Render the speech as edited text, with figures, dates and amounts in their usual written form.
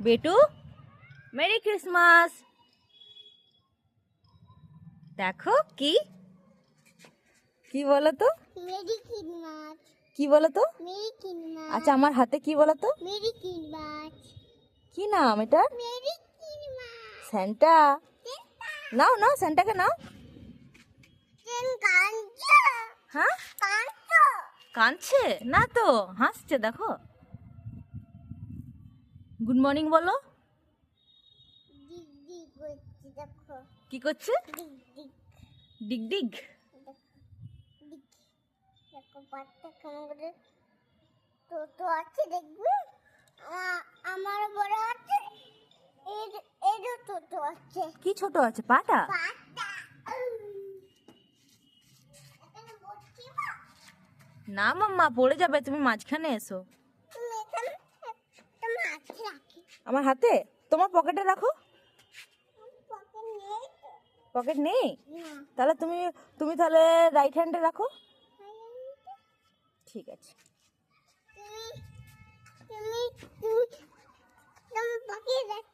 বেটু merry Christmas. দেখো কি কি বলো তো? Merry Christmas. কি বলো তো? Merry Christmas. আচ্ছা আমার হাতে কি বলো তো? Merry Christmas. কি নাম এটা? Merry Christmas. স্যান্টা। নাও নাও স্যান্টাকে নাও। কাঞ্চো হ্যাঁ কাঞ্চো কাঁদছে না তো, হাসছে দেখো। গুড মর্নিং বলো। ডিগ ডিগ করছে দেখো। কি করছে? ডিগ ডিগ ডিগ ডিগ। ডিগ দেখো বাচ্চা কেমন করে টোটো আছে দেখবে। আমার বড় আছে এর টোটো আছে। কি ছোট আছে পাটা? পাটা এখানে বসছি না। না মাম্মা পড়ে যাবে, তুমি মাঝখানে এসো। তুমি এখানে একটা মাছ রাখি। আমার হাতে? তোমার পকেটে রাখো। পকেট নেই তো। পকেট নেই? না তাহলে তুমি তুমি তাহলে রাইট হ্যান্ডে রাখো। ঠিক আছে।